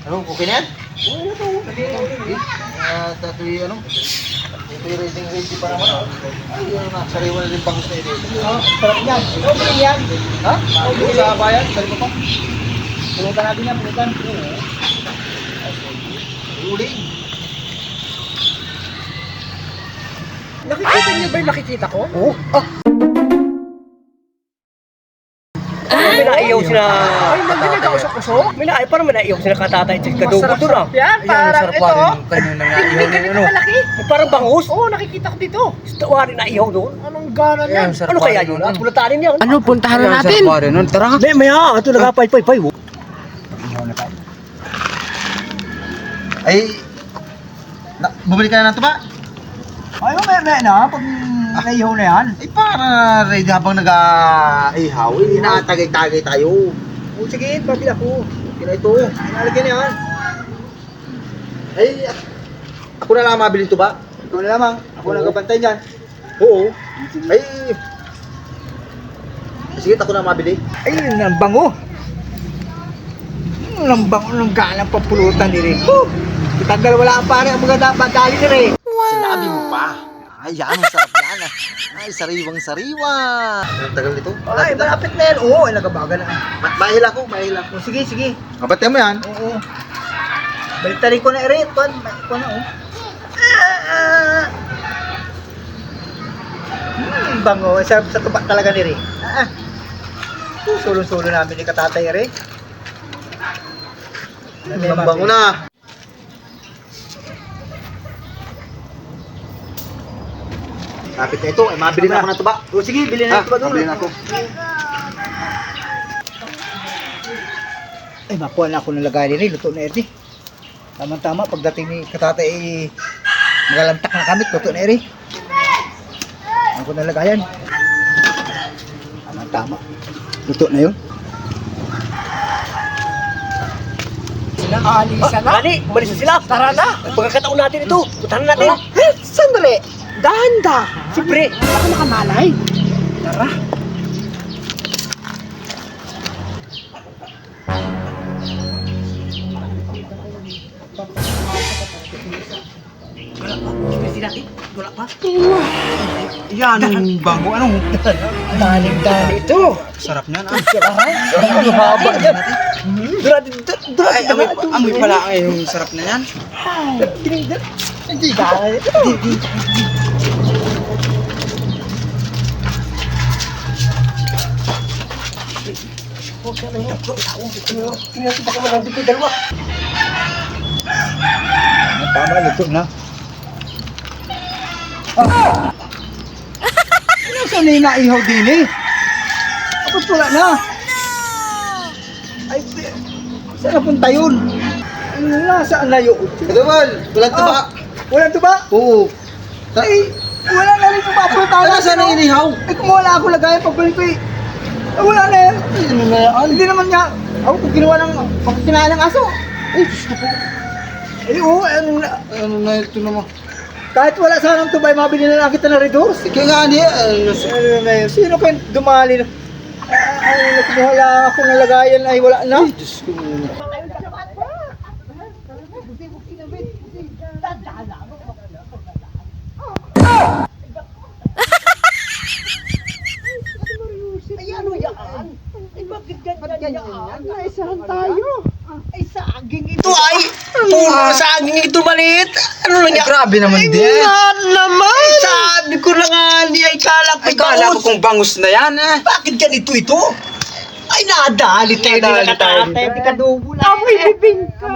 Ano, okay na yan? Oo, ano to? Tatoy, ano? Tatoy ready pa naman. Ay, sariwa na rin bangus na yun. Sarap yan. Okay yan. Ha? Okay sa bayan? Sali mo pa? Pulutan natin yan, pulutan. Uli. Nakikita niyo ba yung nakikita ko? Oo. May naiyaw sila. Ay, nagdinaga usok-usok? May naiyaw, parang may naiyaw sila katatay. Kadugo to na. Yan, parang ito. Hindi ganito kalaki. Parang bangus. Oo, nakikita ko dito. Wari naiyaw doon. Anong gana yan? Ano kaya yun? Pulutanin yan. Ano, puntahan na natin? Tara. Maya, ito nagapay-pay-pay. Ay, bumili ka na ng tuba? Ay, may na. Pag naiyaw na yan. Ay, para ready habang nag-ihaw. Inatagay-tagay tayo. O, sige, pabili ako. Okay na ito. Nalagyan na yan. Ay, ako na lang mabili ito ba? Ikaw na lamang. Ako nagabantay dyan. Oo. Ay, sige, ako na mabili. Ay, yun ang bango. Ang bango ng ganang papulutan ni Rin. Tagal wala ang pare, ang mga dali ni Rin. Sinabi mo pa. Ay, yan, ang sarap yan. Ay, sariwang-sariwa. Ang tagal nito. Ay, malapit na yan. Oo, ay nagabaga na. Mahil ako, mahil ako. O, sige, sige. Kapatid mo yan. Oo. Baliktarin ko na Rin. Ito na, oh. Bango. Sa tuba talaga ni Rin. Sulo-sulo namin ni katatay Rin. Ang bango na. Kapit na ito, ay mabili na ako ng tuba. O, sige, bilhin na ito ba doon? Mabili na ako. Ay, makuha na ako ng lagay ni Rin. Luto na Rin. Tama-tama, pagdating ni katatay, magalantak na kami. Luto na Rin. Ako na lagayan. Tama-tama. Luto na yun. Sila alisa na? Dali, umalis na sila. Tara na. Pagkakataon natin ito. Puntahan natin. Sandali. Danda. Siyempre. Ako nakamalay. Tara. Wala pa. Yan, ang bango. Anong? Daling-dali ito. Sarap niyan. Ang haba yan. Ay, amoy pala yung sarap na yan. Hindi dali ito. Tama, luto na. Saan na yung naihaw din eh? Tapos wala na. Ay, saan napunta yun? Ano na, saan na yun? Kadawal, walang tuba. Walang tuba? Oo. Ay, wala na rin yung mapunta. Ano saan ang inihaw? Ay, kung wala ako lagayan, pagbalik ko eh. Ay, wala na yan. Ano na yan? Hindi naman niya. Ako, kung ginawa ng, pag kinain ng aso. Ay, gusto ko. Ay, oo, ano na. Ano na ito naman? Kahit wala sanang tubay, mabili na lang kita ng Redors. Sige nga niya. Ano na yun? Sino kayo dumali na? Ay, nakuha lang ako ng lagayan ay wala na. Ay, Diyos ko muna. Ay, ano yan? Ay, bakit ganyan yan? Ay, saan tayo? Ay, saging ito ay! Puro saging ito maliit! Ano lang yan? Grabe naman din. Yan naman! Ay, sabi ko na nga, hindi ay kalak Ay, kala ko kung bangus na yan eh. bakit ganito ito? Ay, nadali tayo nila katatay. Hindi ka dugo na. Amoy bibing ka.